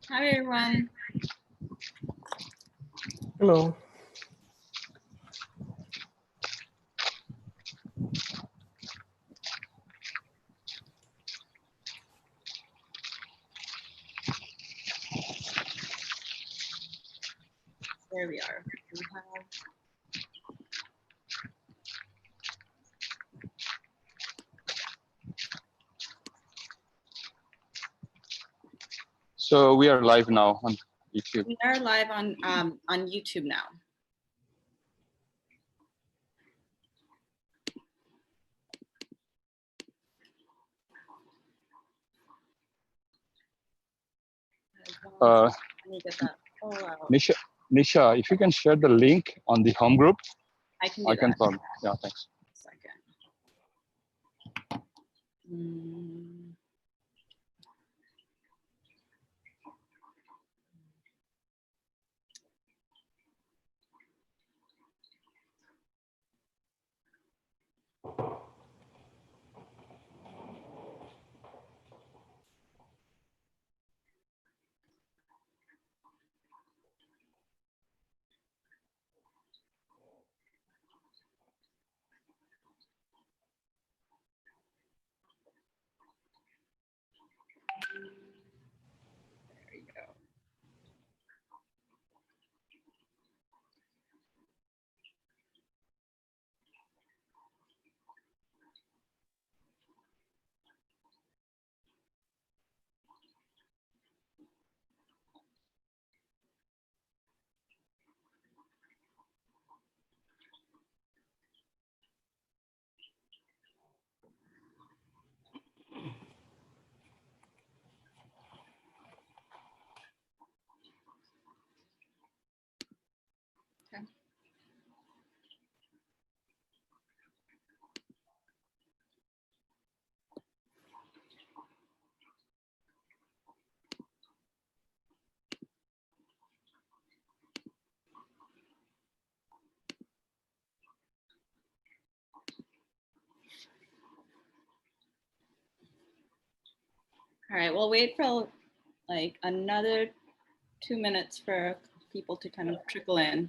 Hi, everyone. Hello. There we are. We have So we are live now on YouTube. We are live on YouTube now. Let me get that all out. Nisha, if you can share the link on the home group, I can do I can that. follow. Yeah, thanks. Second. There you go. Okay. All right, we'll wait for like another 2 minutes for people to kind of trickle in.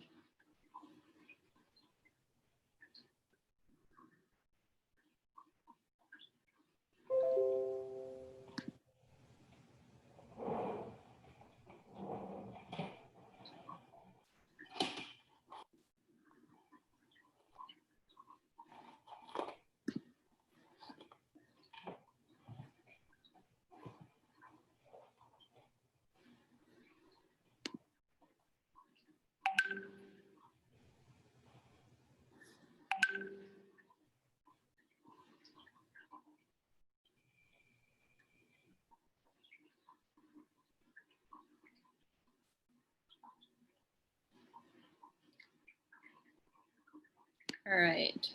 All right.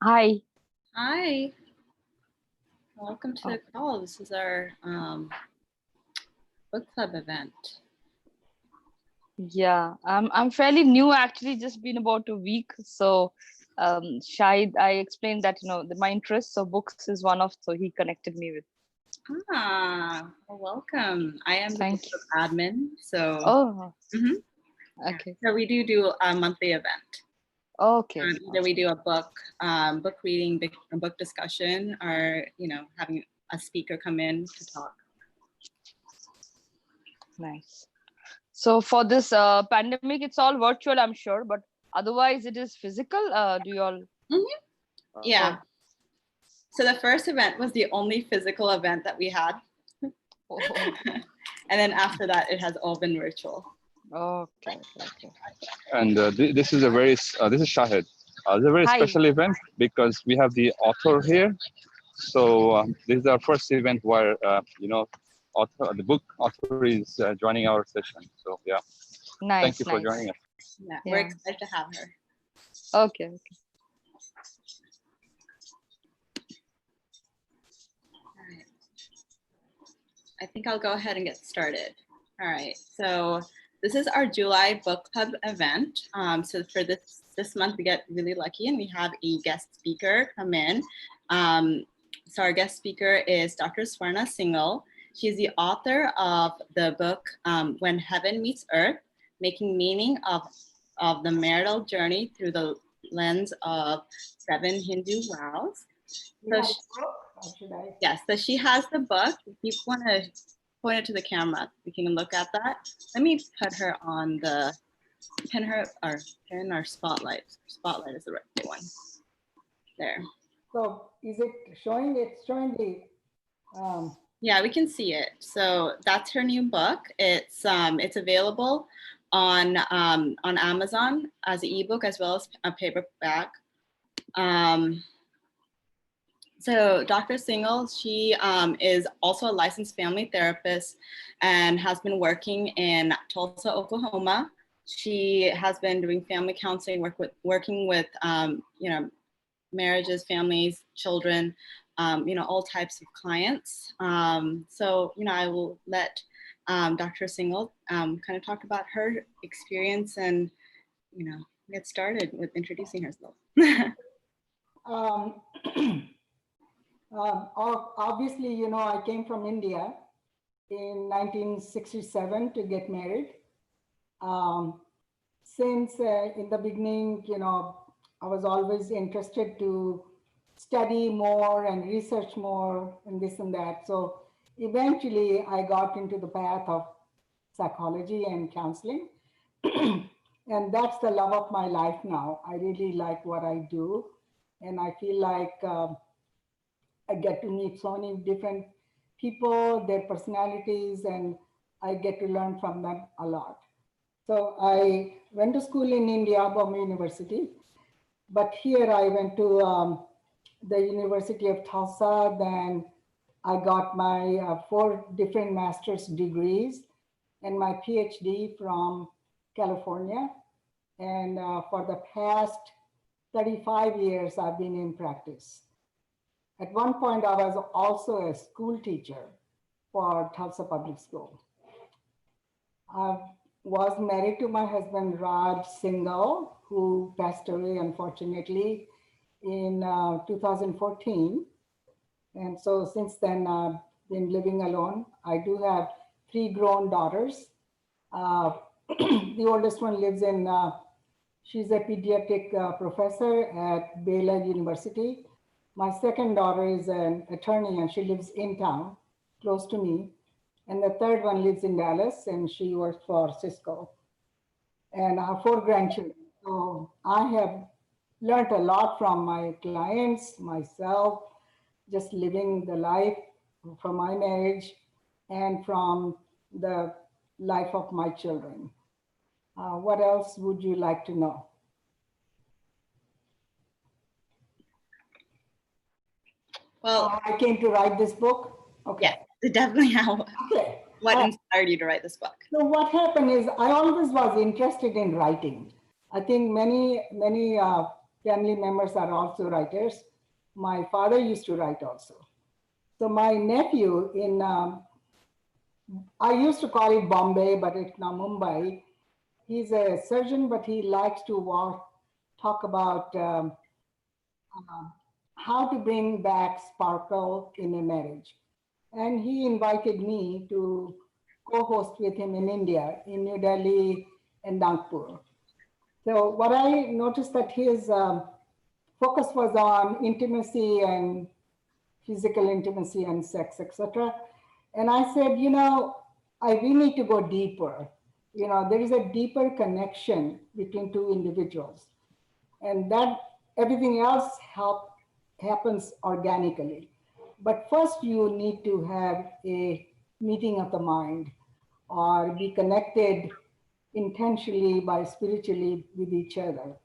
Hi. Hi. Welcome to the call. This is our book club event. Yeah, I'm fairly new, actually, just been about a week. So Shahid, I explained that, my interest, so books is one of, so he connected me with. Well, welcome. I am the book Thank you. club admin. So, Oh, yeah. okay. So we do a monthly event. Okay. Either we do a book reading, book discussion, or having a speaker come in to talk. Nice. So for this pandemic, it's all virtual, I'm sure, but otherwise it is physical. Do you all? Yeah. So the first event was the only physical event that we had. And then after that, it has all been virtual. Okay. And this is this is Shahid. This is a very Hi. special event because we have the author here. So this is our first event where the book author is joining our session. So yeah, Nice. thank you for joining us. Yeah, we're excited to have her. Okay. All right. I think I'll go ahead and get started. All right. So this is our July book club event. So for this month, we get really lucky and we have a guest speaker come in. So our guest speaker is Dr. Swarna Singhal. She's the author of the book, When Heaven Meets Earth, Making Meaning of the Marital Journey Through the Lens of Seven Hindu Vows. Yes, so she has the book. If you want to point it to the camera, we can look at that. Let me put her on the, pin our spotlight. Spotlight is the right one. There. So is it showing? It's showing the. Yeah, we can see it. So that's her new book. It's available on Amazon as an ebook as well as a paperback. So Dr. Singhal, she is also a licensed family therapist and has been working in Tulsa, Oklahoma. She has been doing family counseling, working with marriages, families, children, all types of clients. So I will let Dr. Singhal kind of talk about her experience and get started with introducing herself. Obviously, I came from India in 1967 to get married. Since in the beginning, I was always interested to study more and research more and this and that. So eventually I got into the path of psychology and counseling. And that's the love of my life now. I really like what I do. And I feel like I get to meet so many different people, their personalities, and I get to learn from them a lot. So I went to school in India, Bombay University, but here I went to the University of Tulsa. Then I got my 4 different master's degrees and my PhD from California. And for the past 35 years, I've been in practice. At one point, I was also a school teacher for Tulsa Public School. I was married to my husband, Raj Singhal, who passed away, unfortunately, in 2014. And so since then, I've been living alone. I do have 3 grown daughters. The oldest one lives in, she's a pediatric professor at Baylor University. My second daughter is an attorney and she lives in town, close to me. And the third one lives in Dallas and she works for Cisco. And I have 4 grandchildren. So I have learned a lot from my clients, myself, just living the life from my marriage and from the life of my children. What else would you like to know? Well, I came to write this book. Okay. Yeah, definitely how. Okay. What inspired you to write this book? So what happened is I always was interested in writing. I think many family members are also writers. My father used to write also. So my nephew in, I used to call it Bombay, but it's now Mumbai. He's a surgeon, but he likes to talk about how to bring back sparkle in a marriage. And he invited me to co-host with him in India, in New Delhi and Nagpur. So what I noticed that his focus was on intimacy and physical intimacy and sex, etc. And I said, we need to go deeper. There is a deeper connection between 2 individuals, and that everything else happens organically. But first, you need to have a meeting of the mind or be connected intentionally by spiritually with each other.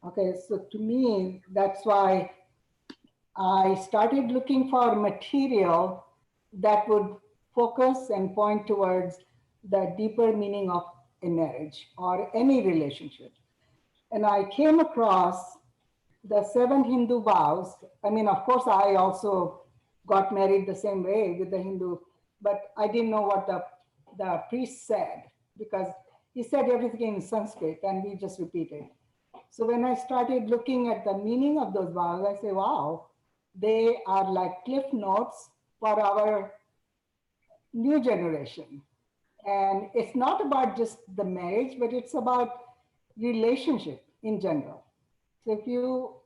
Okay, so to me, that's why I started looking for material that would focus and point towards the deeper meaning of a marriage or any relationship. And I came across the 7 Hindu vows. I mean, of course, I also got married the same way with the Hindu, but I didn't know what the priest said because he said everything in Sanskrit and we just repeated. So when I started looking at the meaning of those vows, I say, wow, they are like cliff notes for our new generation. And it's not about just the marriage, but it's about relationship in general. So if you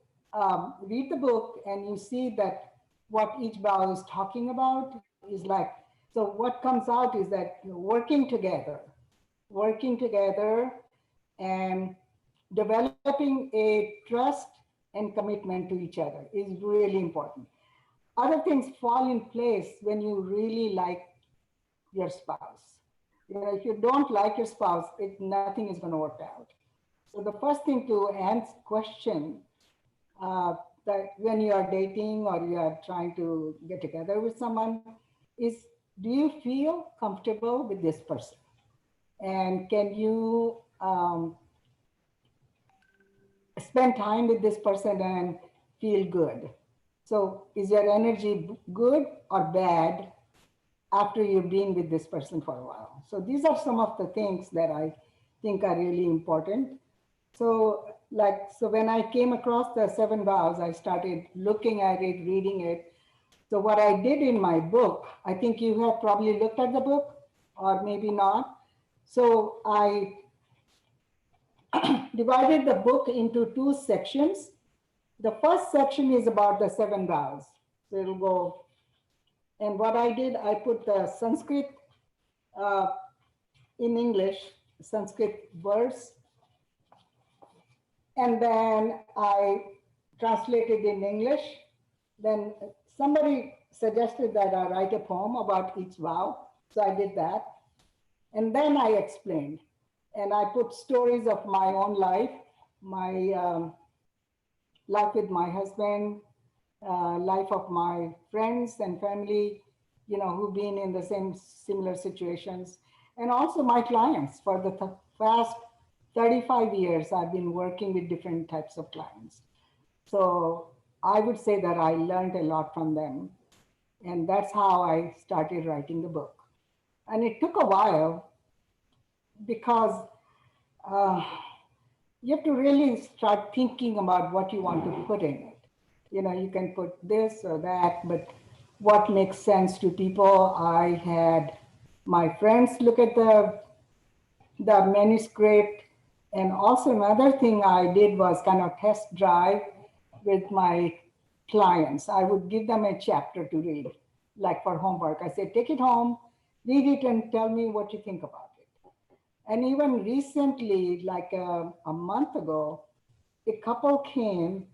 read the book and you see that what each vow is talking about is like, so what comes out is that working together and developing a trust and commitment to each other is really important. Other things fall in place when you really like your spouse. You know, if you don't like your spouse, nothing is going to work out. So the first thing to question that when you are dating or you are trying to get together with someone is, do you feel comfortable with this person? And can you spend time with this person and feel good? So is your energy good or bad after you've been with this person for a while? So these are some of the things that I think are really important. So when I came across the Seven Vows, I started looking at it, reading it. So what I did in my book, I think you have probably looked at the book or maybe not. So I divided the book into two sections. The first section is about the Seven Vows. So it'll go, and what I did, I put the Sanskrit in English, Sanskrit verse, and then I translated in English. Then somebody suggested that I write a poem about each vow. So I did that. And then I explained. And I put stories of my own life, my life with my husband, life of my friends and family, you know, who've been in the similar situations. And also my clients. For the past 35 years, I've been working with different types of clients. So I would say that I learned a lot from them. And that's how I started writing the book. And it took a while because you have to really start thinking about what you want to put in it. You know, you can put this or that, but what makes sense to people? I had my friends look at the manuscript. And also another thing I did was kind of test drive with my clients. I would give them a chapter to read, like for homework. I said, take it home, read it and tell me what you think about it. And even recently, like a month ago, a couple came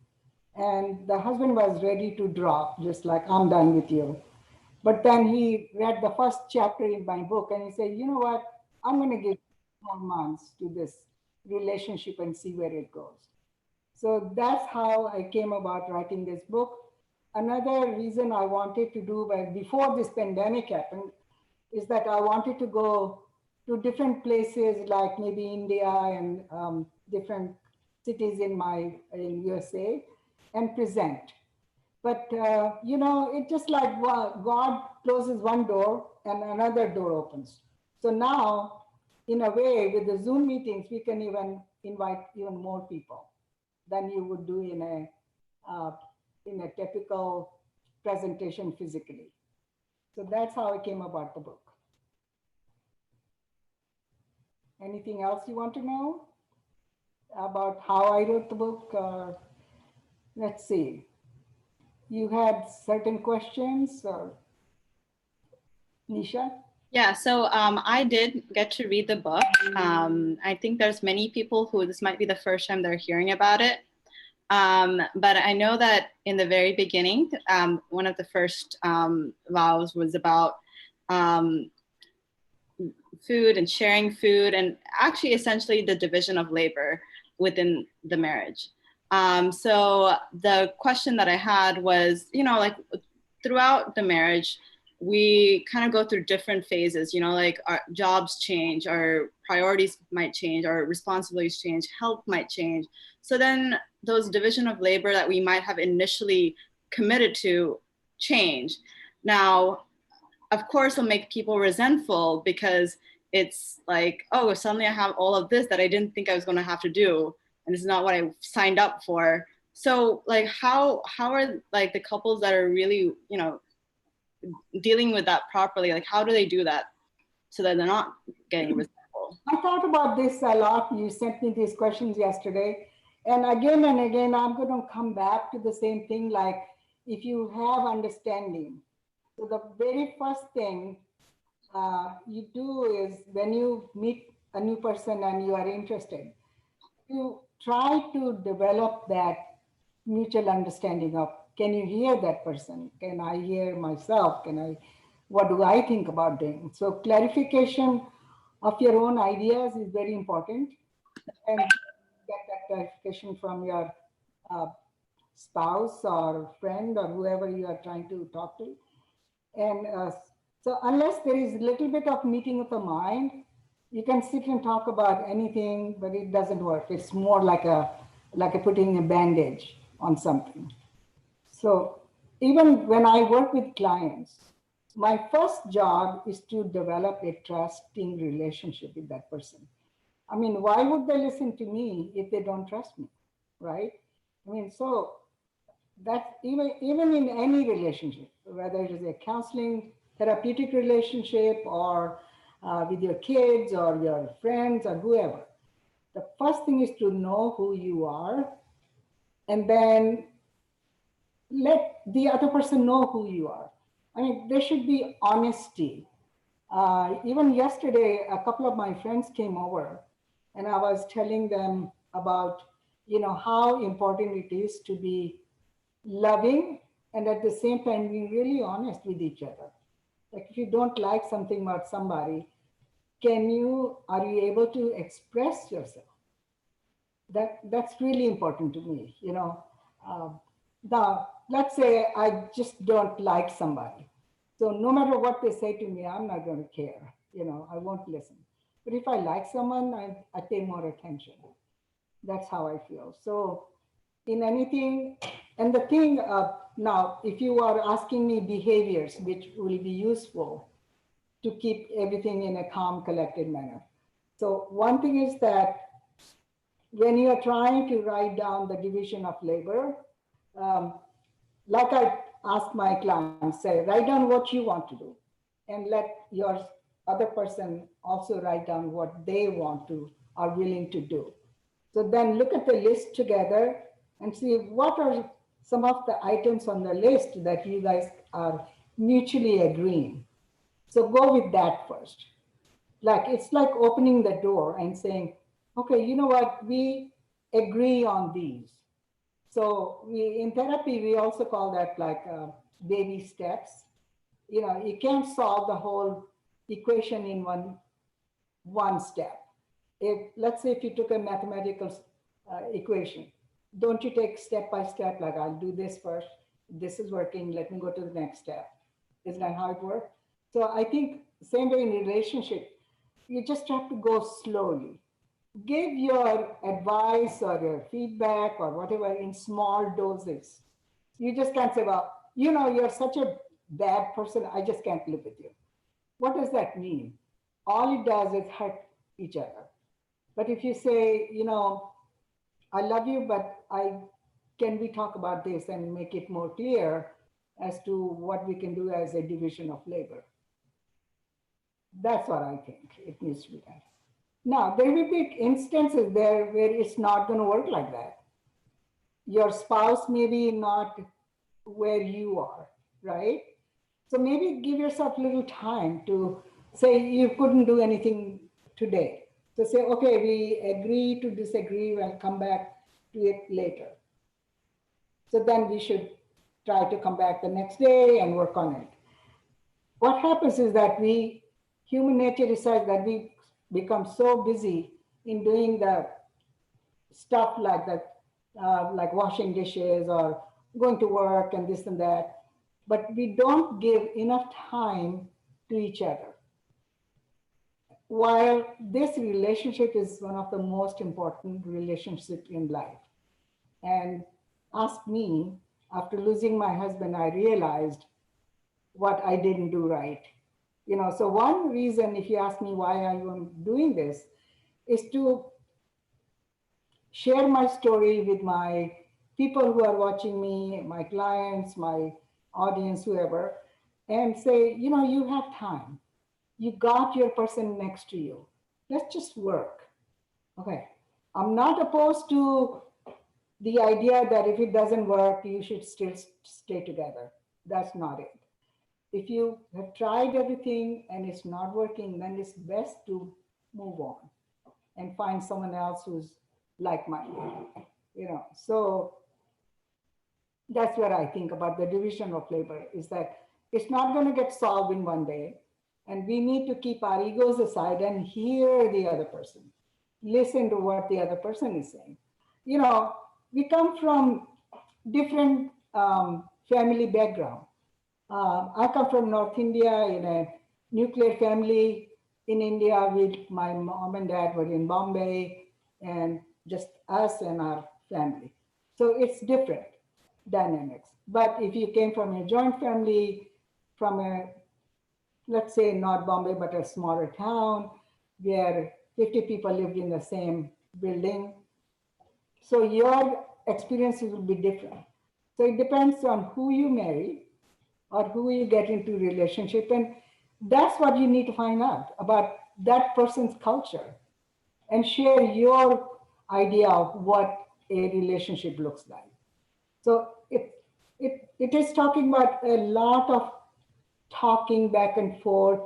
and the husband was ready to drop, just like, I'm done with you. But then he read the first chapter in my book and he said, you know what, I'm going to give 4 months to this relationship and see where it goes. So that's how I came about writing this book. Another reason I wanted to do before this pandemic happened is that I wanted to go to different places like maybe India and different cities in USA and present. But you know, it's just like God closes one door and another door opens. So now, in a way, with the Zoom meetings, we can even invite even more people than you would do in a typical presentation physically. So that's how I came about the book. Anything else you want to know about how I wrote the book? Let's see. You had certain questions, or Nisha? Yeah, so I did get to read the book. I think there's many people who this might be the first time they're hearing about it. But I know that in the very beginning, one of the first vows was about food and sharing food, and actually essentially the division of labor within the marriage. So the question that I had was, you know, like throughout the marriage, we kind of go through different phases, you know, like our jobs change, our priorities might change, our responsibilities change, health might change. So then those division of labor that we might have initially committed to change. Now, of course, it'll make people resentful because it's like, oh, suddenly I have all of this that I didn't think I was going to have to do. And it's not what I signed up for. So like how are like the couples that are really, you know, dealing with that properly, like how do they do that so that they're not getting resentful? I thought about this a lot. You sent me these questions yesterday. And again, I'm going to come back to the same thing. Like, if you have understanding, so the very first thing you do is when you meet a new person and you are interested, you try to develop that mutual understanding of, can you hear that person? Can I hear myself? What do I think about them? So clarification of your own ideas is very important, and get that clarification from your uh, spouse or friend or whoever you are trying to talk to. And so unless there is a little bit of meeting of the mind, you can sit and talk about anything, but it doesn't work. It's more like a putting a bandage on something. So even when I work with clients, my first job is to develop a trusting relationship with that person. I mean, why would they listen to me if they don't trust me, right? I mean, so that even in any relationship, whether it is a counseling therapeutic relationship or with your kids or your friends or whoever, the first thing is to know who you are, and then let the other person know who you are. I mean, there should be honesty. Even yesterday, a couple of my friends came over, and I was telling them about, how important it is to be loving and at the same time being really honest with each other. Like, if you don't like something about somebody, are you able to express yourself? That's really important to me. Now, let's say I just don't like somebody. So no matter what they say to me, I'm not going to care. I won't listen. But if I like someone, I pay more attention. That's how I feel. So in anything, and the thing now, if you are asking me behaviors which will be useful to keep everything in a calm, collected manner. So one thing is that when you are trying to write down the division of labor, um, like I ask my clients, say, write down what you want to do and let your other person also write down what they want to, are willing to do. So then look at the list together and see what are some of the items on the list that you guys are mutually agreeing. So go with that first. Like, it's like opening the door and saying, okay, you know what, we agree on these. So in therapy, we also call that like baby steps. You can't solve the whole equation in one step. Let's say if you took a mathematical equation, don't you take step by step, like, I'll do this first, this is working, let me go to the next step. Isn't that how it works? So I think same way in relationship, you just have to go slowly. Give your advice or your feedback or whatever in small doses. You just can't say, well, you're such a bad person, I just can't live with you. What does that mean? All it does is hurt each other. But if you say, I love you, but can we talk about this and make it more clear as to what we can do as a division of labor? That's what I think it needs to be done. Now, there will be instances there where it's not going to work like that. Your spouse may be not where you are, right? So maybe give yourself a little time to say you couldn't do anything today. So say, okay, we agree to disagree, we'll come back to it later. So then we should try to come back the next day and work on it. What happens is that human nature is such that we become so busy in doing the stuff like that, like washing dishes or going to work and this and that, but we don't give enough time to each other. While this relationship is one of the most important relationships in life. And ask me, after losing my husband, I realized what I didn't do right. So one reason, if you ask me why I am doing this, is to share my story with my people who are watching me, my clients, my audience, whoever, and say, you have time. You got your person next to you. Let's just work. Okay. I'm not opposed to the idea that if it doesn't work, you should still stay together. That's not it. If you have tried everything and it's not working, then it's best to move on and find someone else who's like-minded. So that's what I think about the division of labor, is that it's not going to get solved in one day. And we need to keep our egos aside and hear the other person, listen to what the other person is saying. We come from different family background. I come from North India in a nuclear family. In India, my mom and dad were in Bombay, and just us and our family. So it's different dynamics. But if you came from a joint family, from let's say not Bombay, but a smaller town where 50 people lived in the same building, so your experiences will be different. So it depends on who you marry or who you get into relationship. And that's what you need to find out about that person's culture and share your idea of what a relationship looks like. So it is talking about a lot of talking back and forth,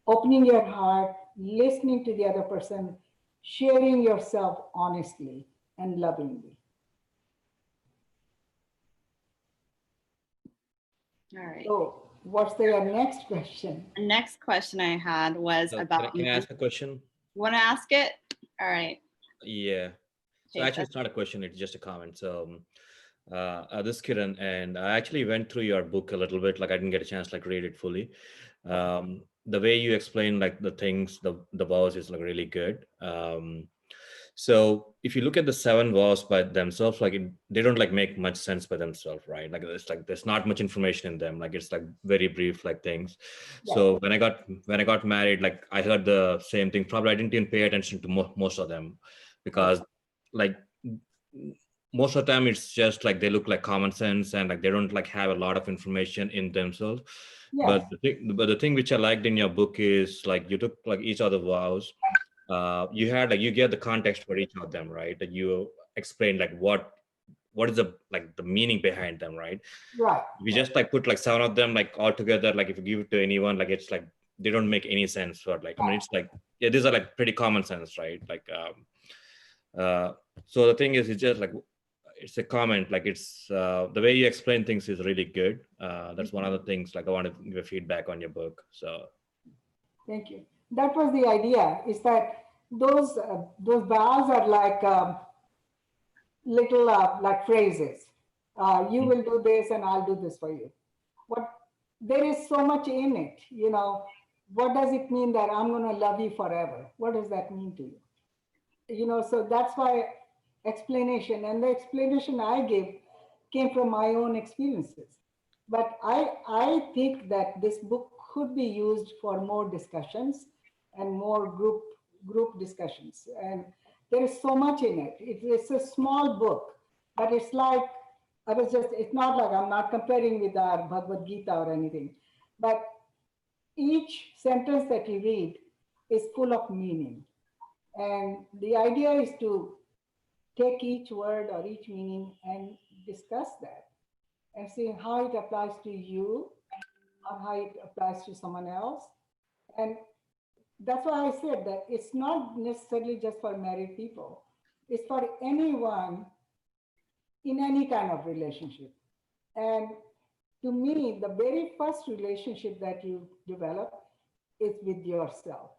opening your heart, listening to the other person, sharing yourself honestly and lovingly. All right. So what's your next question? The next question I had was about. Can I ask a question? Want to ask it? All right. Yeah. So Okay, actually, it's not a question; it's just a comment. So, this is Kiran, and I actually went through your book a little bit. Like I didn't get a chance to read it fully. The way you explain the things, the vows is really good. So if you look at the seven vows by themselves, they don't make much sense by themselves, right? There's not much information in them. It's very brief things. Yeah. So when I got married, I heard the same thing. Probably I didn't even pay attention to most of them, because most of the time it's just they look like common sense, and they don't have a lot of information in themselves. Yes. But the thing which I liked in your book is you took each of the vows. You gave the context for each of them, right? That you explained what is the meaning behind them, right? Right. We just put seven of them all together. If you give it to anyone, it's they don't make any sense. Or I mean, it's yeah, these are pretty common sense, right? So the thing is, it's just it's a comment. It's the way you explain things is really good. That's one of the things I want to give a feedback on your book. So thank you. That was the idea, is that those vows are little phrases. You will do this and I'll do this for you. There is so much in it, what does it mean that I'm going to love you forever? What does that mean to you? So that's why explanation, and the explanation I gave came from my own experiences. But I think that this book could be used for more discussions and more group discussions. And there is so much in it. It's a small book, but it's it's not I'm not comparing with our Bhagavad Gita or anything, but each sentence that you read is full of meaning. And the idea is to take each word or each meaning and discuss that and see how it applies to you or how it applies to someone else. And that's why I said that it's not necessarily just for married people. It's for anyone in any kind of relationship. And to me, the very first relationship that you develop is with yourself.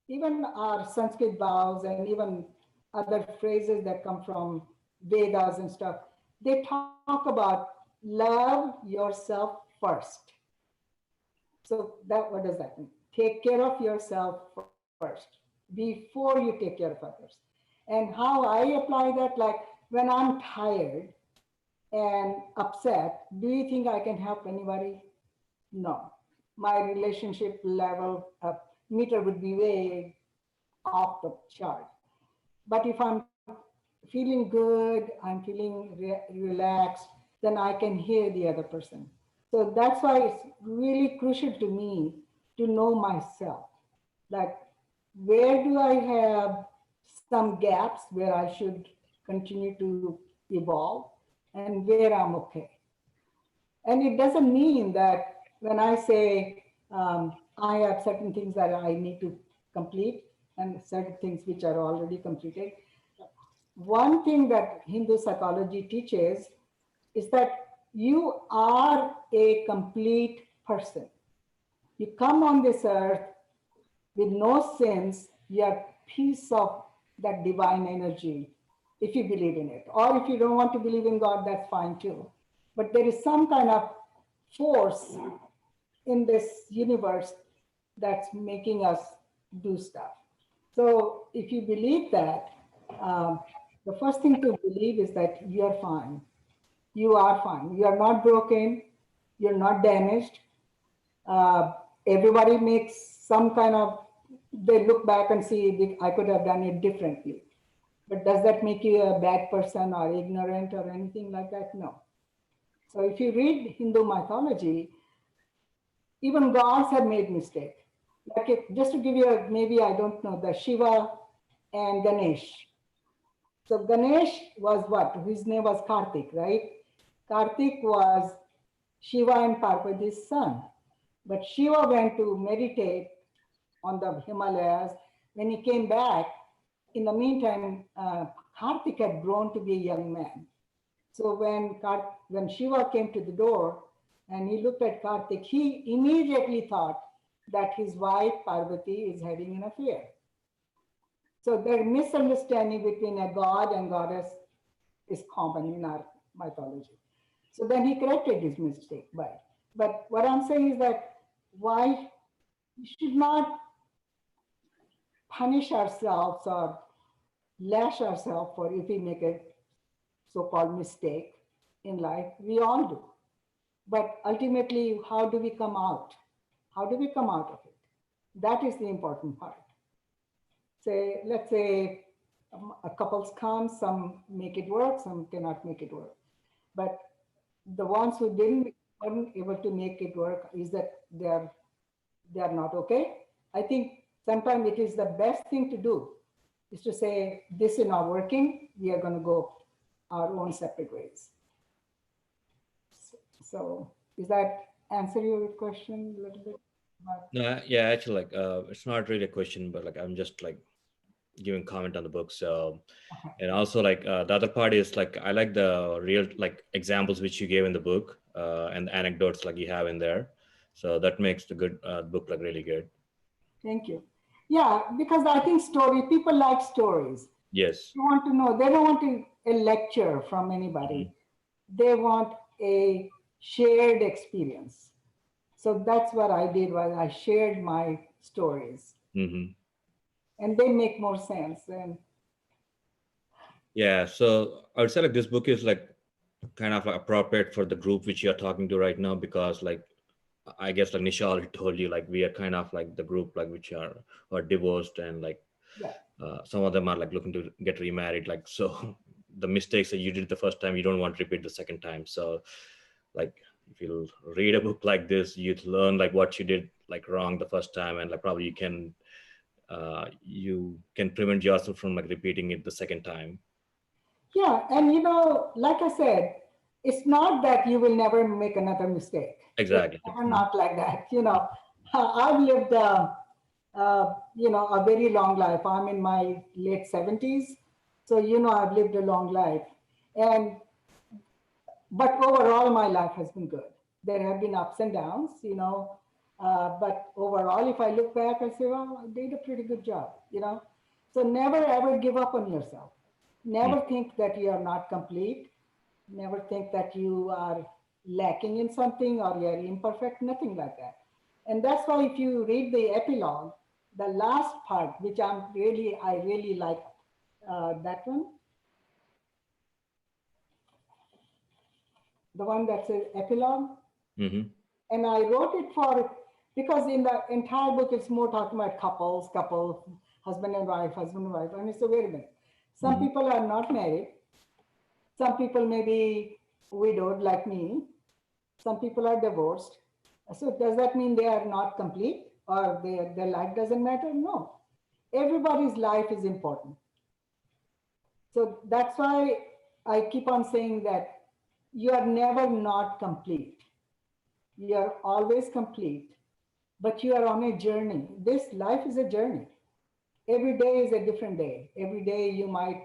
Even our Sanskrit vows and even other phrases that come from Vedas and stuff, they talk about love yourself first. So what does that mean? Take care of yourself first before you take care of others. And how I apply that, when I'm tired and upset, do you think I can help anybody? No. My relationship level meter would be way off the chart. But if I'm feeling good, I'm feeling relaxed, then I can hear the other person. So that's why it's really crucial to me to know myself. Like, where do I have some gaps where I should continue to evolve and where I'm okay? And it doesn't mean that when I say I have certain things that I need to complete and certain things which are already completed. One thing that Hindu psychology teaches is that you are a complete person. You come on this earth with no sins, you are piece of that divine energy, if you believe in it. Or if you don't want to believe in God, that's fine too. But there is some kind of force in this universe that's making us do stuff. So if you believe that, the first thing to believe is that you're fine. You are fine. You are not broken. You're not damaged. Uh, Everybody makes some kind of, they look back and see, I could have done it differently. But does that make you a bad person or ignorant or anything like that? No. So if you read Hindu mythology, even gods have made mistakes. Like just to give you a, maybe I don't know, the Shiva and Ganesh. So Ganesh was what? His name was Kartik, right? Kartik was Shiva and Parvati's son. But Shiva went to meditate on the Himalayas. When he came back, in the meantime, Kartik had grown to be a young man. So when Shiva came to the door and he looked at Kartik, he immediately thought that his wife Parvati is having an affair. So the misunderstanding between a god and goddess is common in our mythology. So then he corrected his mistake but what I'm saying is that why we should not punish ourselves or lash ourselves for if we make a so-called mistake in life. We all do. But ultimately, how do we come out? How do we come out of it? That is the important part. Let's say a couples come, some make it work, some cannot make it work. But the ones who weren't able to make it work is that they are not okay. I think sometimes it is the best thing to do is to say, this is not working, we are going to go our own separate ways. So does that answer your question a little bit? No, yeah, actually, like it's not really a question, but like I'm just like giving comment on the book. So, and also like the other part is like I like the real like examples which you gave in the book and the anecdotes like you have in there. So that makes the good book like really good. Thank you. Yeah, because I think people like stories. Yes. They want to know. They don't want a lecture from anybody. They want a shared experience. So that's what I did, was I shared my stories. And they make more sense. And yeah, so I would say like this book is like kind of like appropriate for the group which you're talking to right now, because like I guess like Nisha already told you, like we are kind of like the group like which are divorced, and like some of them are like looking to get remarried. Like, so the mistakes that you did the first time, you don't want to repeat the second time. So like if you read a book like this, you'd learn like what you did like wrong the first time, and like probably you can prevent yourself from like repeating it the second time. yeah, and like I said, it's not that you will never make another mistake. Exactly. It's not like that. I've lived a very long life. I'm in my late 70s. So, I've lived a long life. But overall, my life has been good. There have been ups and downs, but overall, if I look back, I say, well, I did a pretty good job, So never ever give up on yourself. Never think that you are not complete. Never think that you are lacking in something or you are imperfect, nothing like that. And that's why if you read the epilogue, the last part, which I really like that one. The one that says epilogue. And I wrote it because in the entire book, it's more talking about couple, husband and wife. And I said, wait a minute. Some people are not married. Some people may be widowed like me. Some people are divorced. So does that mean they are not complete or their life doesn't matter? No. Everybody's life is important. So that's why I keep on saying that you are never not complete. You are always complete, but you are on a journey. This life is a journey. Every day is a different day. Every day you might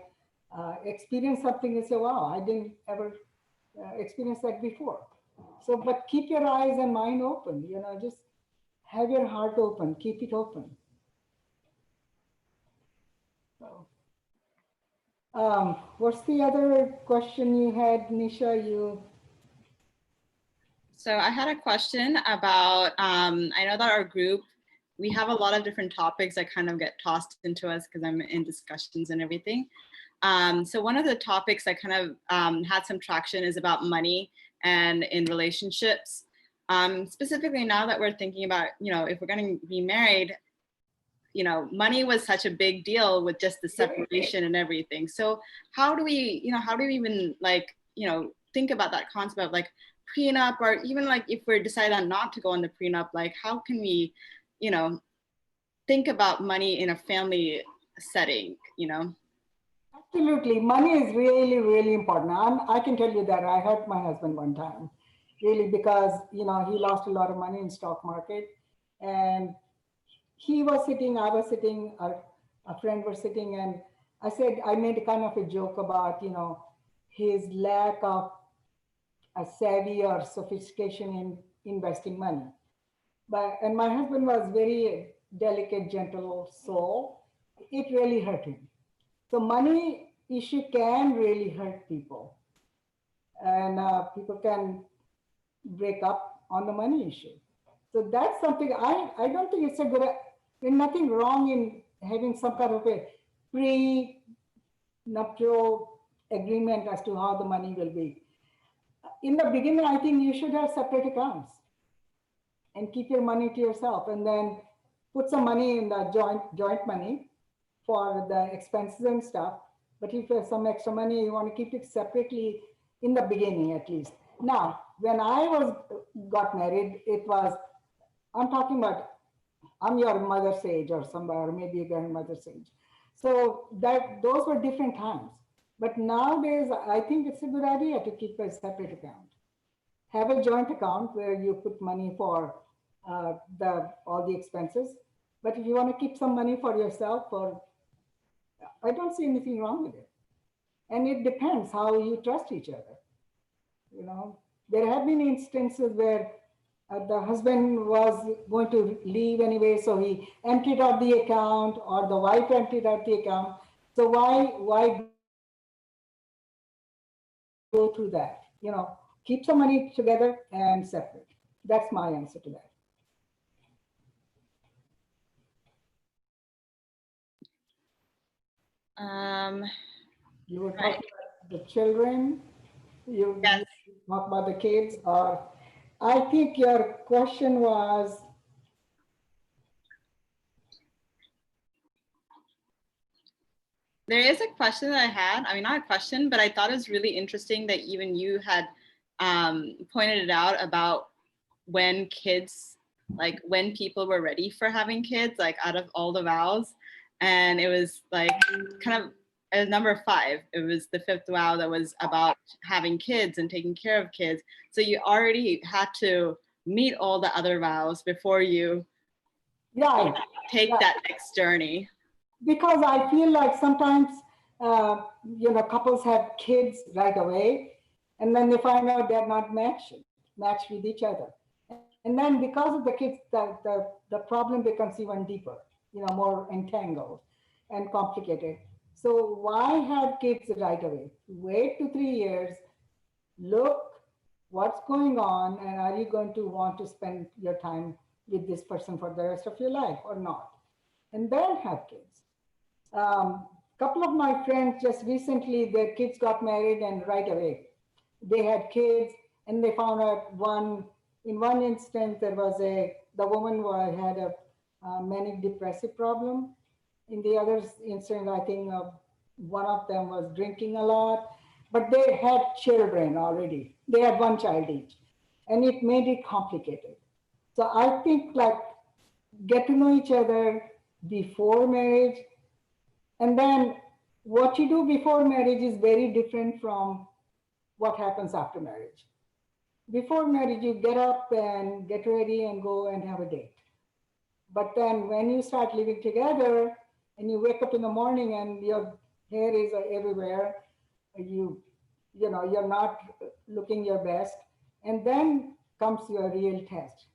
experience something and say, wow, I didn't ever experience that before. So, but keep your eyes and mind open, just have your heart open, keep it open. So, what's the other question you had, Nisha? So I had a question about, I know that our group, we have a lot of different topics that kind of get tossed into us because I'm in discussions and everything. So one of the topics that kind of had some traction is about money and in relationships. Specifically now that we're thinking about, if we're going to be married, money was such a big deal with just the separation and everything. So how do we even think about that concept of like prenup, or even like if we're deciding not to go on the prenup, like how can we, think about money in a family setting, Absolutely. Money is really, really important. I can tell you that I hurt my husband one time, really, because, he lost a lot of money in stock market. And he was sitting, I was sitting, a friend was sitting, and I made a kind of a joke about, his lack of a savvy or sophistication in investing money. And my husband was very delicate, gentle soul. It really hurt him. So money issue can really hurt people, and people can break up on the money issue. So that's something I don't think it's a good. There's nothing wrong in having some kind of a pre-nuptial agreement as to how the money will be. In the beginning, I think you should have separate accounts and keep your money to yourself, and then put some money in the joint money for the expenses and stuff. But if there's some extra money, you want to keep it separately in the beginning, at least. Now, when I got married, I'm talking about, I'm your mother's age or somewhere, or maybe your grandmother's age. So those were different times. But nowadays, I think it's a good idea to keep a separate account. Have a joint account where you put money for all the expenses. But if you want to keep some money for yourself, I don't see anything wrong with it. And it depends how you trust each other. There have been instances where the husband was going to leave anyway, so he emptied out the account, or the wife emptied out the account. So why go through that? Keep some money together and separate. That's my answer to that. You were talking about the children. You talk about the kids, or I think your question was. There is a question that I had. I mean, not a question, but I thought it was really interesting that even you had pointed it out about when people were ready for having kids, like out of all the vows. And it was like kind of, it was number 5. It was the 5th vow that was about having kids and taking care of kids. So you already had to meet all the other vows before you take that next journey. Because I feel like sometimes, couples have kids right away, and then they find out they're not matched with each other. And then because of the kids, the problem becomes even deeper, more entangled and complicated. So why have kids right away? Wait 2-3 years, look what's going on, and are you going to want to spend your time with this person for the rest of your life or not? And then have kids. Couple of my friends just recently, their kids got married, and right away they had kids, and they found out in one instance there was the woman had a manic depressive problem. In the other instance, I think one of them was drinking a lot, but they had children already. They had one child each, and it made it complicated. So I think like get to know each other before marriage, and then what you do before marriage is very different from what happens after marriage. Before marriage, you get up and get ready and go and have a date. But then when you start living together and you wake up in the morning and your hair is everywhere, you you're not looking your best, and then comes your real test.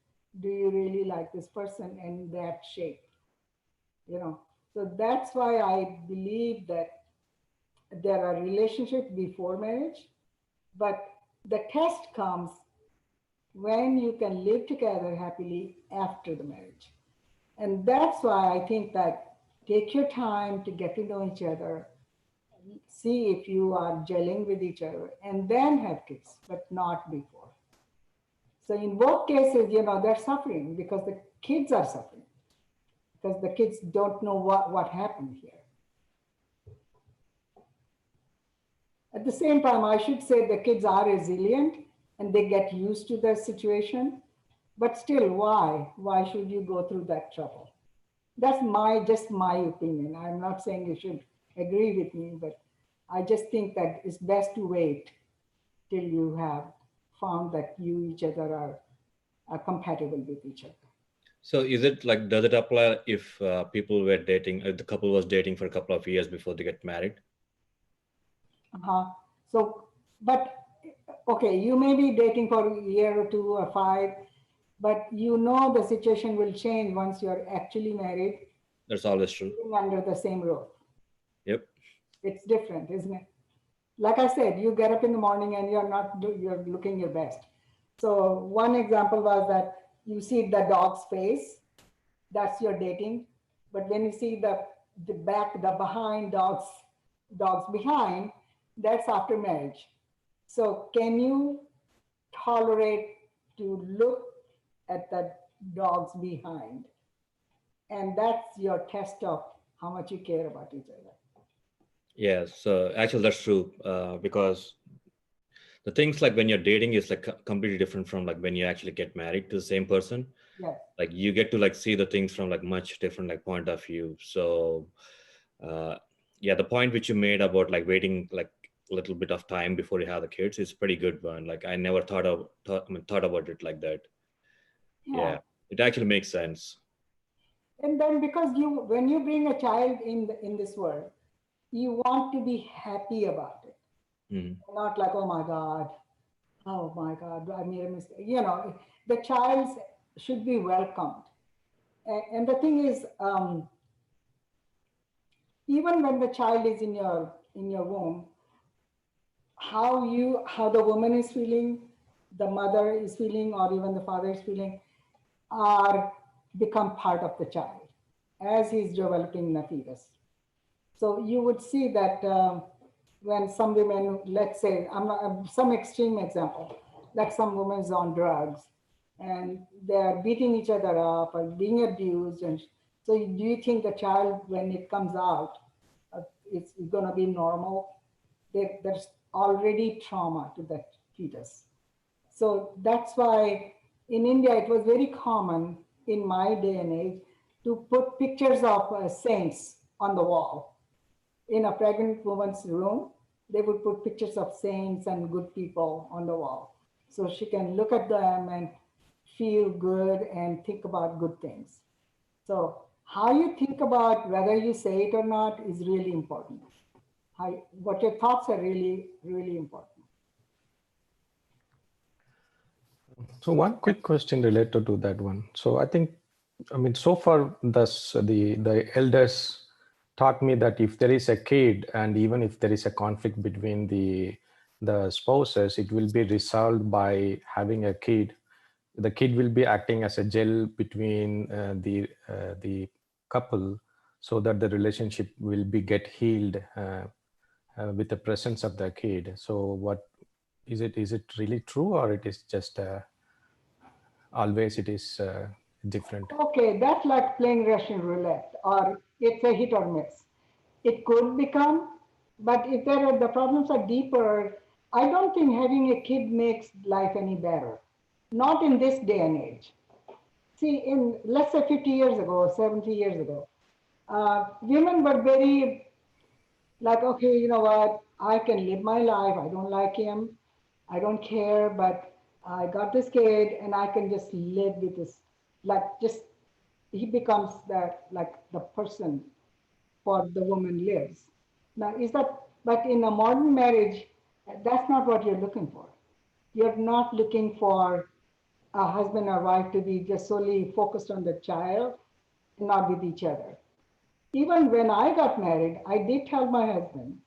Do you really like this person in that shape? You know, so that's why I believe that there are relationships before marriage, but the test comes when you can live together happily after the marriage. And that's why I think that take your time to get to know each other, see if you are gelling with each other, and then have kids, but not before. So in both cases, they're suffering because the kids are suffering because the kids don't know what happened here. At the same time, I should say the kids are resilient and they get used to the situation. But still, why? Why should you go through that trouble? That's just my opinion. I'm not saying you should agree with me, but I just think that it's best to wait till you have found that each other are compatible with each other. So is it like, does it apply if people were dating, if the couple was dating for a couple of years before they get married? So, but okay, you may be dating for a year or 2 or 5, but the situation will change once you're actually married. That's always true. Under the same roof. Yep. It's different, isn't it? Like I said, you get up in the morning and you're looking your best. So one example was that you see the dog's face, that's your dating. But when you see the behind dogs behind, that's after marriage. So can you tolerate to look at the dogs behind? And that's your test of how much you care about each other. Yeah, so actually that's true, because the things like when you're dating is like completely different from like when you actually get married to the same person. Yes. Like you get to like see the things from like much different like point of view. So yeah, the point which you made about like waiting like a little bit of time before you have the kids is pretty good one. Like I never thought about it like that. Yeah, it actually makes sense. And then because when you bring a child in this world, you want to be happy about it. Mm-hmm. Not like, oh my God, I made a mistake. The child should be welcomed. And the thing is, even when the child is in your womb, how the woman is feeling, the mother is feeling, or even the father is feeling, become part of the child as he's developing the fetus. So you would see that when some women, let's say, some extreme example, like some women is on drugs and they're beating each other up or being abused. And so do you think the child, when it comes out, it's going to be normal? There's already trauma to that fetus. So that's why in India, it was very common in my day and age to put pictures of saints on the wall. In a pregnant woman's room, they would put pictures of saints and good people on the wall. So she can look at them and feel good and think about good things. So how you think about whether you say it or not is really important. What your thoughts are really, really important. So one quick question related to that one. So so far the elders taught me that if there is a kid and even if there is a conflict between the spouses, it will be resolved by having a kid. The kid will be acting as a gel between the couple, so that the relationship will get healed with the presence of the kid. So what is it? Is it really true, or it is just always it is different? Okay, that's like playing Russian roulette, or it's a hit or miss. It could become But if the problems are deeper, I don't think having a kid makes life any better. Not in this day and age. See, in let's say 50 years ago, 70 years ago, women were very like, okay, you know what? I can live my life. I don't like him. I don't care, but I got this kid and I can just live with this. Like, just he becomes that, like the person for the woman lives. Now, is that, but in a modern marriage, that's not what you're looking for. You're not looking for a husband or wife to be just solely focused on the child and not with each other. Even when I got married, I did tell my husband,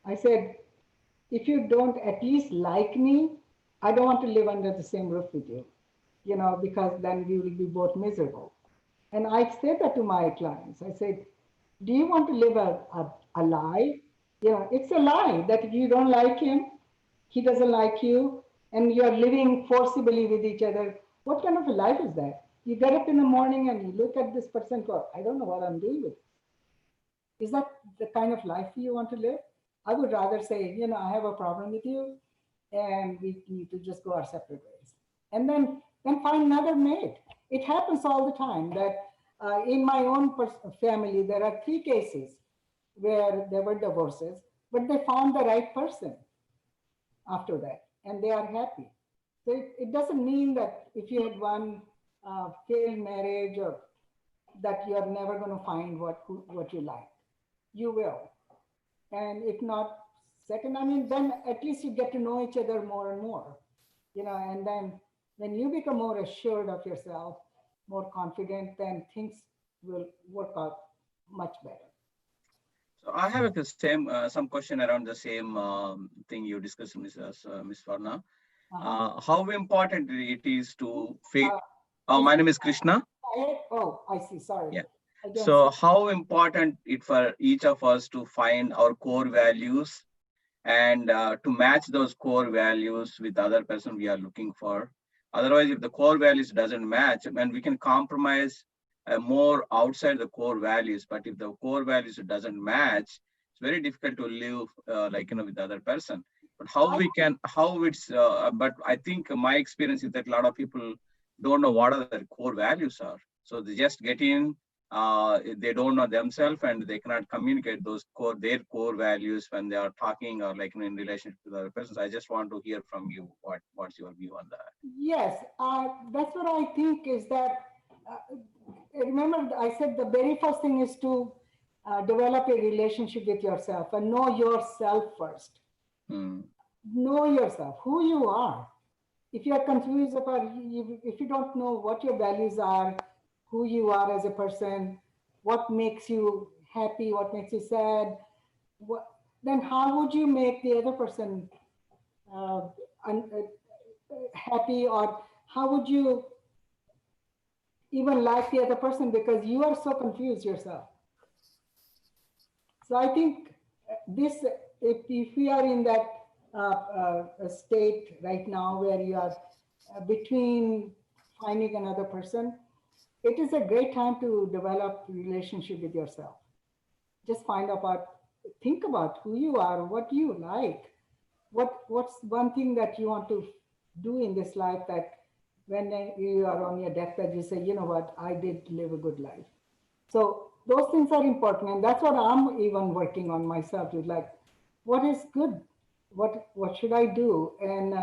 I said, if you don't at least like me, I don't want to live under the same roof with you, because then we will be both miserable. And I said that to my clients. I said, do you want to live a lie? It's a lie that if you don't like him, he doesn't like you, and you're living forcibly with each other. What kind of a life is that? You get up in the morning and you look at this person and go, I don't know what I'm doing with it. Is that the kind of life you want to live? I would rather say, I have a problem with you and we need to just go our separate ways. And then find another mate. It happens all the time that in my own family, there are 3 cases where there were divorces, but they found the right person after that and they are happy. So it doesn't mean that if you had one failed marriage or that you're never going to find what you like. You will. And if not, second, then at least you get to know each other more and more, and then when you become more assured of yourself, more confident, then things will work out much better. So I have some question around the same thing you discussed, Ms. Swarna. How important it is to my name is Krishna. I see. Sorry. Yeah. So how important it for each of us to find our core values and to match those core values with the other person we are looking for. Otherwise, if the core values doesn't match, then we can compromise more outside the core values. But if the core values doesn't match, it's very difficult to live with the other person. But but I think my experience is that a lot of people don't know what their core values are. So they just get in, they don't know themselves and they cannot communicate their core values when they are talking or in relationship with other persons. I just want to hear from you what's your view on that. Yes, that's what I think is that, remember I said the very first thing is to develop a relationship with yourself and know yourself first. Know yourself, who you are. If you are confused about, if you don't know what your values are, who you are as a person, what makes you happy, what makes you sad, then how would you make the other person happy, or how would you even like the other person because you are so confused yourself? So I think if we are in that state right now where you are between finding another person, it is a great time to develop relationship with yourself. Just think about who you are, what you like, what's one thing that you want to do in this life that when you are on your deathbed, you say, you know what, I did live a good life. So those things are important. And that's what I'm even working on myself, is what is good? What should I do? And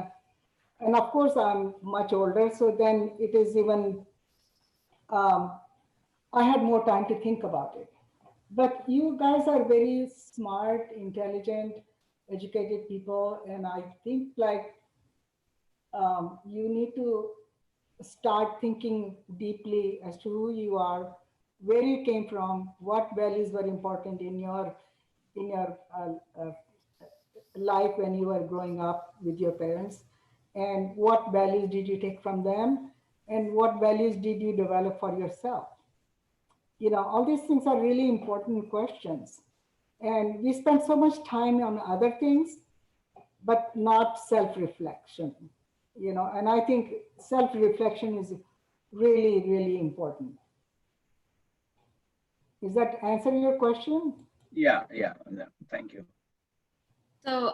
of course, I'm much older. So then it is even, I had more time to think about it. But you guys are very smart, intelligent, educated people. And I think you need to start thinking deeply as to who you are, where you came from, what values were important in your life when you were growing up with your parents, and what values did you take from them, and what values did you develop for yourself. All these things are really important questions. And we spend so much time on other things, but not self-reflection. And I think self-reflection is really, really important. Is that answering your question? Yeah. Thank you. So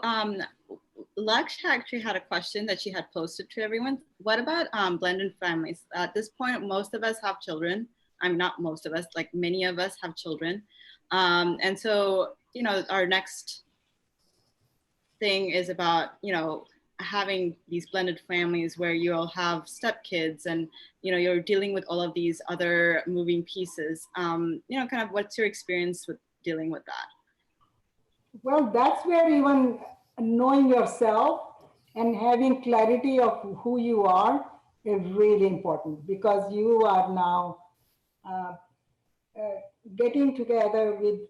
Laksh actually had a question that she had posted to everyone. What about blended families? At this point, most of us have children. I'm not most of us, like many of us have children. And so, you know, our next thing is about, you know, having these blended families where you'll have stepkids and, you know, you're dealing with all of these other moving pieces. You know, kind of what's your experience with dealing with that? Well, that's where even knowing yourself and having clarity of who you are is really important, because you are now uh, getting together with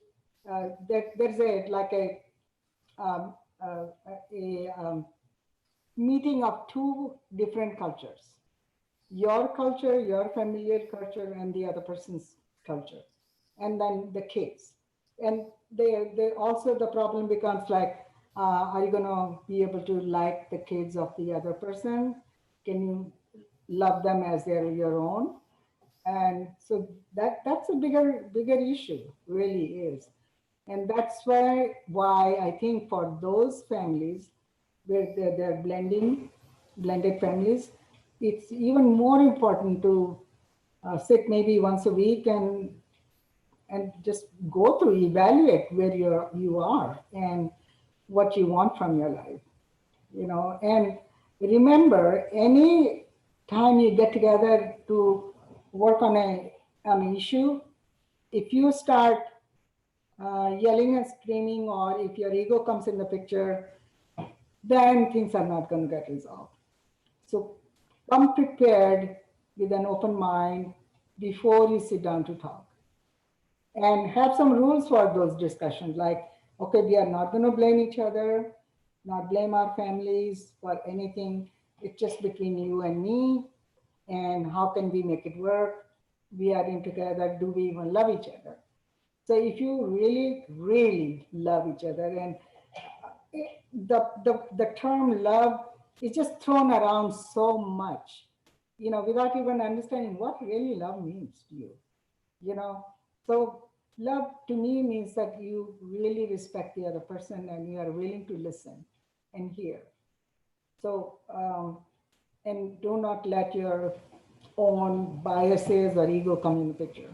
there's um, uh, a meeting of two different cultures: your culture, your familiar culture, and the other person's culture, and then the kids. And they also, the problem becomes like, are you going to be able to like the kids of the other person? Can you love them as they're your own? And so that's a bigger issue, really is. And that's why I think for those families where they're blended families, it's even more important to sit maybe once a week and just go through, evaluate where you are and what you want from your life, you know. And remember, any time you get together to work on an issue, if you start yelling and screaming, or if your ego comes in the picture, then things are not going to get resolved. So come prepared with an open mind before you sit down to talk. And have some rules for those discussions, like, okay, we are not going to blame each other, not blame our families for anything. It's just between you and me. And how can we make it work? We are in together. Do we even love each other? So if you really, really love each other, and the term love is just thrown around so much, you know, without even understanding what really love means to you, you know. So love to me means that you really respect the other person and you are willing to listen and hear. So, and do not let your own biases or ego come in the picture.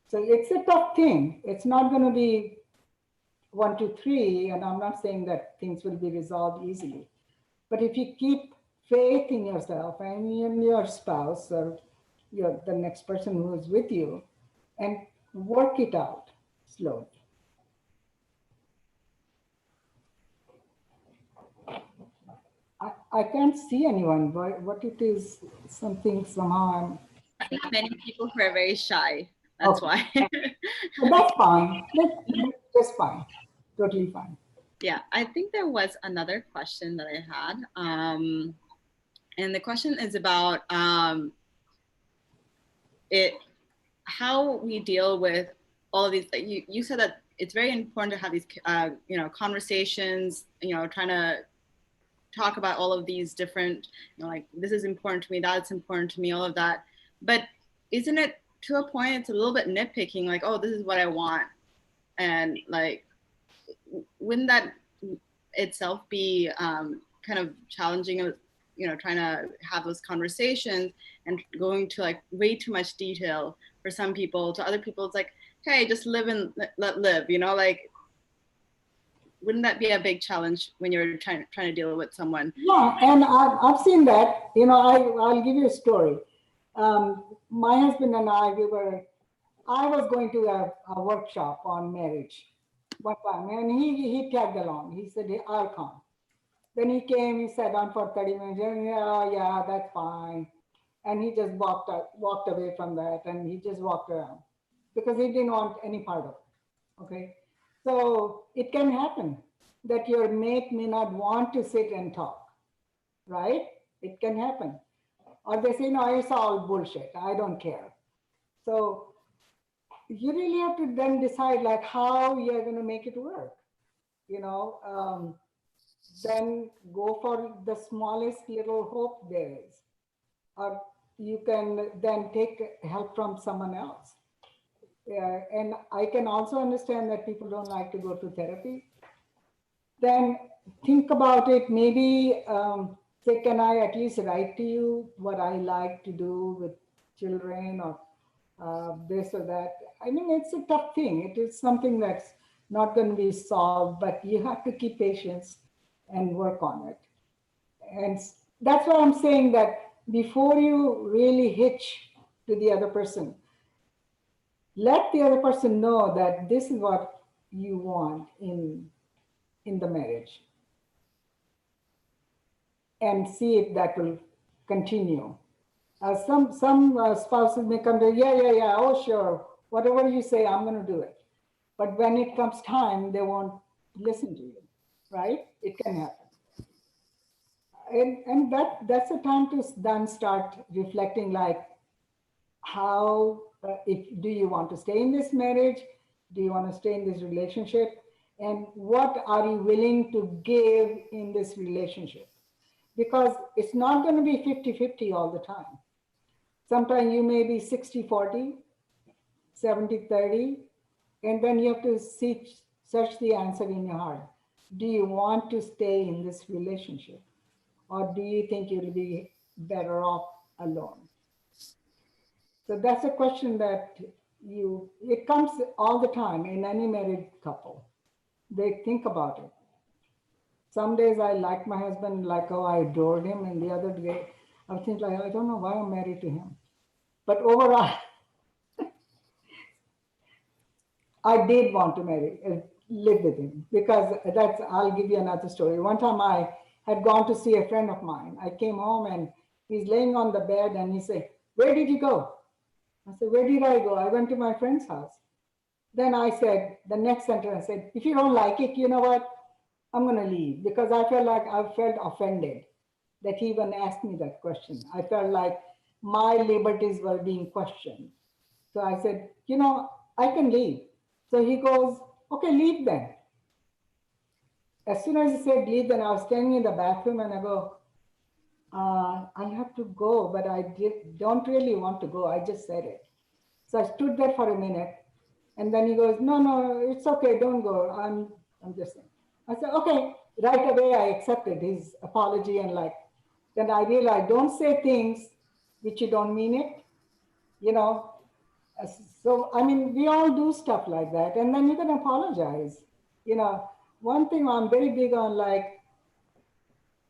So it's a tough thing. It's not going to be 1, 2, 3, and I'm not saying that things will be resolved easily. But if you keep faith in yourself and in your spouse or the next person who is with you, and work it out slowly. I can't see anyone, but what it is, something somehow I think many people who are very shy. That's why. But that's fine. That's fine. Totally fine. Yeah, I think there was another question that I had. And the question is about how we deal with all of these. You said that it's very important to have these you know, conversations, you know, trying to talk about all of these different, you know, like, this is important to me, that's important to me, all of that. But isn't it, to a point, it's a little bit nitpicking, like, oh, this is what I want, and like, wouldn't that itself be kind of challenging, you know, trying to have those conversations and going to like way too much detail for some people? To other people, it's like, hey, just live and let live, you know, like, wouldn't that be a big challenge when you're trying to deal with someone? Yeah, and I've seen that. You know, I'll give you a story. My husband and I was going to a workshop on marriage one time, and he tagged along. He said, hey, I'll come. Then he came, he sat down for 30 minutes, and yeah, that's fine. And he just walked away from that, and he just walked around because he didn't want any part of it. Okay. So it can happen that your mate may not want to sit and talk, right? It can happen. Or they say, no, it's all bullshit. I don't care. So you really have to then decide like how you're going to make it work, you know. Then go for the smallest little hope there is. Or you can then take help from someone else. And I can also understand that people don't like to go to therapy. then think about it. Maybe say, can I at least write to you what I like to do with children, or this or that? I mean, it's a tough thing. It is something that's not going to be solved, but you have to keep patience and work on it. And that's why I'm saying that before you really hitch to the other person, let the other person know that this is what you want in the marriage, and see if that will continue. Some spouses may come to, yeah, oh sure, whatever you say, I'm going to do it. But when it comes time, they won't listen to you, right? It can happen. And that's a time to then start reflecting, like, how, do you want to stay in this marriage? Do you want to stay in this relationship? And what are you willing to give in this relationship? Because it's not going to be 50-50 all the time. Sometimes you may be 60-40, 70-30, and then you have to search the answer in your heart. Do you want to stay in this relationship? Or do you think you'll be better off alone? So that's a question that it comes all the time in any married couple. They think about it. Some days I like my husband, like, oh, I adored him. And the other day I think, like, I don't know why I'm married to him. But overall, I did want to live with him, because I'll give you another story. One time I had gone to see a friend of mine. I came home and he's laying on the bed and he said, where did you go? I said, where did I go? I went to my friend's house. Then I said, the next sentence, I said, if you don't like it, you know what? I'm going to leave, because I felt offended that he even asked me that question. I felt like my liberties were being questioned. So I said, I can leave. So he goes, okay, leave then. As soon as he said leave, then I was standing in the bathroom and I go, I have to go, but I don't really want to go. I just said it. So I stood there for a minute, and then he goes, no, it's okay, don't go. I'm just saying. I said, okay. Right away, I accepted his apology, and then I realized, don't say things which you don't mean it, So, I mean, we all do stuff like that, and then you can apologize. One thing I'm very big on, like,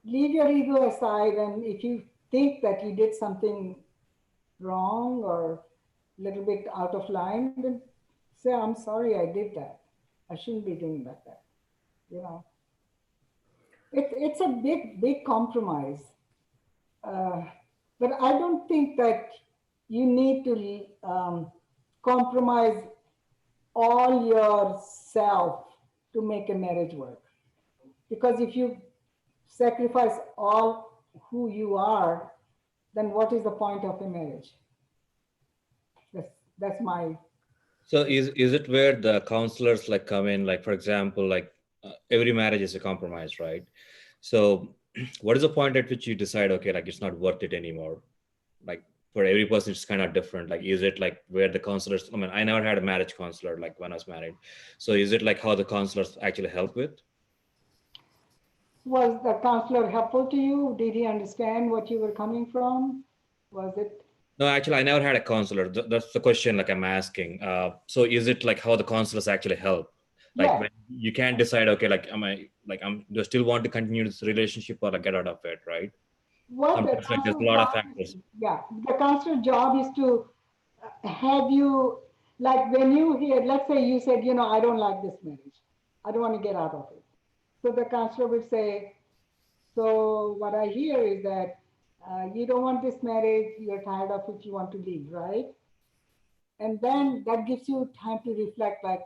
leave your ego aside, and if you think that you did something wrong or a little bit out of line, then say, I'm sorry I did that. I shouldn't be doing like that. It's a big compromise. But I don't think that you need to compromise all yourself to make a marriage work. Because if you sacrifice all who you are, then what is the point of a marriage? That's my. So is it where the counselors like come in, like, for example, like every marriage is a compromise, right? So what is the point at which you decide, okay, like it's not worth it anymore? Like for every person, it's kind of different. Like, is it like where the counselors, I mean, I never had a marriage counselor like when I was married. So is it like how the counselors actually help with? Was the counselor helpful to you? Did he understand what you were coming from? Was it? No, actually, I never had a counselor. That's the question like I'm asking. So is it like how the counselors actually help? Like when you can't decide, okay, like, do I still want to continue this relationship or like get out of it, right? Sometimes, like, there's a lot of factors. Yeah, the counselor job is to have you, like when you hear, let's say you said, I don't like this marriage. I don't want to get out of it. So the counselor will say, so what I hear is that you don't want this marriage, you're tired of it, you want to leave, right? And then that gives you time to reflect, like,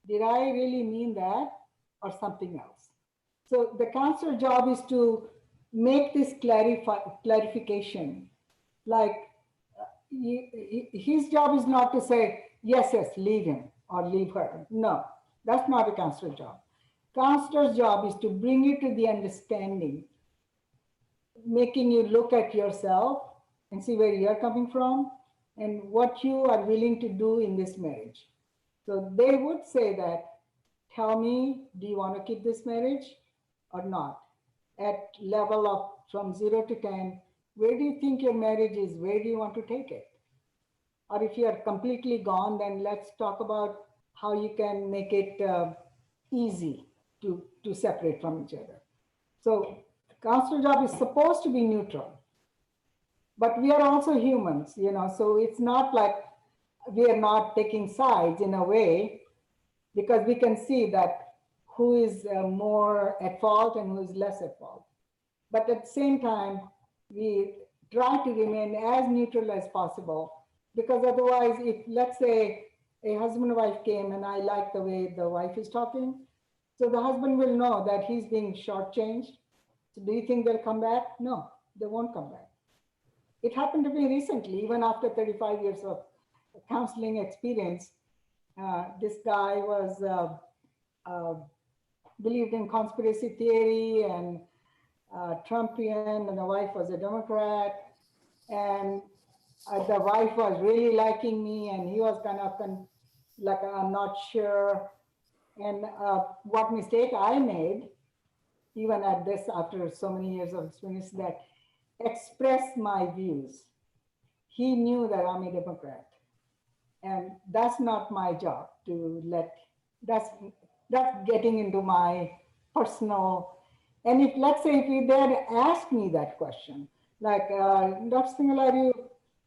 did I really mean that or something else? So the counselor job is to make this clarification. Like his job is not to say, yes, leave him or leave her. No, that's not a counselor job. Counselor's job is to bring you to the understanding, making you look at yourself and see where you're coming from and what you are willing to do in this marriage. So they would say that tell me, do you want to keep this marriage or not? At level of from 0 to 10, where do you think your marriage is? Where do you want to take it? Or if you are completely gone, then let's talk about how you can make it easy to separate from each other. So the counselor job is supposed to be neutral, but we are also humans, so it's not like we are not taking sides in a way, because we can see that who is more at fault and who is less at fault. But at the same time, we try to remain as neutral as possible, because otherwise, if let's say a husband and wife came and I like the way the wife is talking, so the husband will know that he's being shortchanged. So do you think they'll come back? No, they won't come back. It happened to me recently, even after 35 years of counseling experience. This guy was believed in conspiracy theory and Trumpian, and the wife was a Democrat, and the wife was really liking me, and he was kind of like, I'm not sure. And what mistake I made, even at this, after so many years of experience, that express my views. He knew that I'm a Democrat, and that's not my job to let, that's getting into my personal. And if, let's say, if you dare ask me that question, like, Dr. Singhal, are you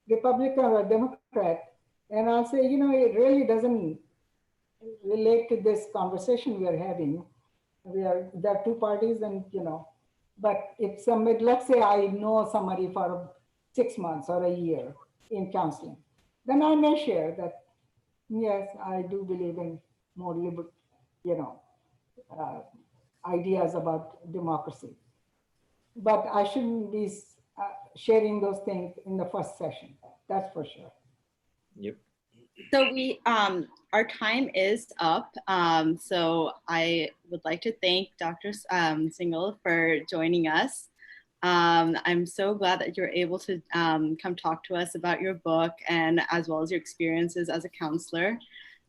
Republican or Democrat? And I'll say, it really doesn't relate to this conversation we are having. There are two parties, and, but if somebody, let's say I know somebody for 6 months or a year in counseling, then I may share that, yes, I do believe in more liberal, ideas about democracy. But I shouldn't be sharing those things in the first session. That's for sure. Yep. So we, our time is up. So I would like to thank Dr. Singhal for joining us. I'm so glad that you're able to come talk to us about your book, and as well as your experiences as a counselor.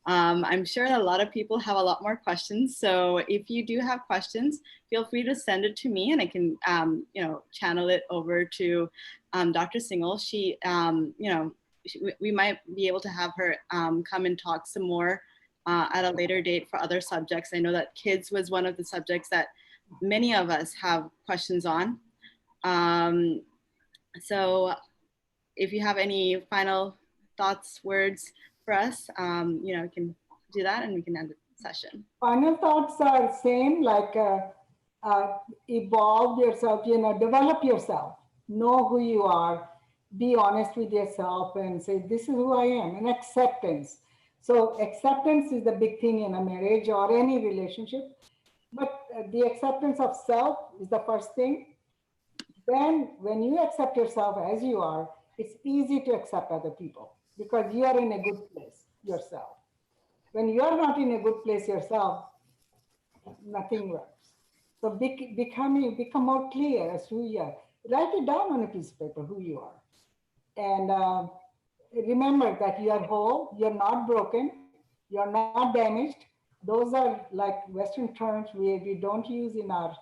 I'm sure that a lot of people have a lot more questions. So if you do have questions, feel free to send it to me, and I can, channel it over to Dr. Singhal. She, we might be able to have her come and talk some more at a later date for other subjects. I know that kids was one of the subjects that many of us have questions on. So if you have any final thoughts, words for us, you can do that, and we can end the session. Final thoughts are same, like evolve yourself, develop yourself, know who you are, be honest with yourself and say, this is who I am, and acceptance. So acceptance is the big thing in a marriage or any relationship, but the acceptance of self is the first thing. Then when you accept yourself as you are, it's easy to accept other people because you are in a good place yourself. When you are not in a good place yourself, nothing works. So become more clear as who you are. Write it down on a piece of paper who you are. And remember that you are whole, you're not broken, you're not damaged. Those are like Western terms we don't use in our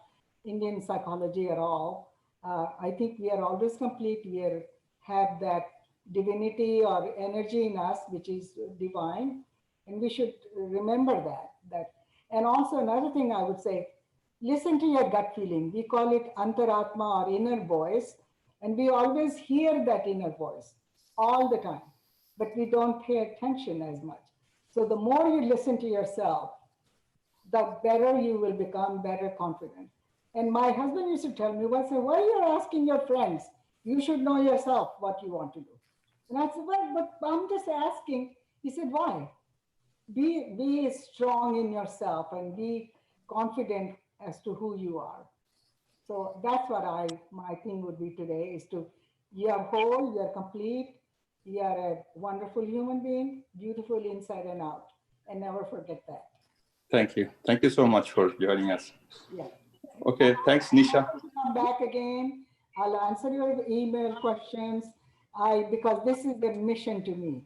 Indian psychology at all. I think we are always complete. We have that divinity or energy in us, which is divine. And we should remember that. And also another thing I would say, listen to your gut feeling. We call it antaratma or inner voice. And we always hear that inner voice all the time, but we don't pay attention as much. So the more you listen to yourself, the better you will become, better confident. And my husband used to tell me once, why are you asking your friends? You should know yourself what you want to do. And I said, well, but I'm just asking. He said, why? Be strong in yourself and be confident as to who you are. So that's what my thing would be today is to, you are whole, you are complete, you are a wonderful human being, beautiful inside and out, and never forget that. Thank you. Thank you so much for joining us. Yeah. Okay, thanks, Nisha. Come back again. I'll answer your email questions. Because this is the mission to me.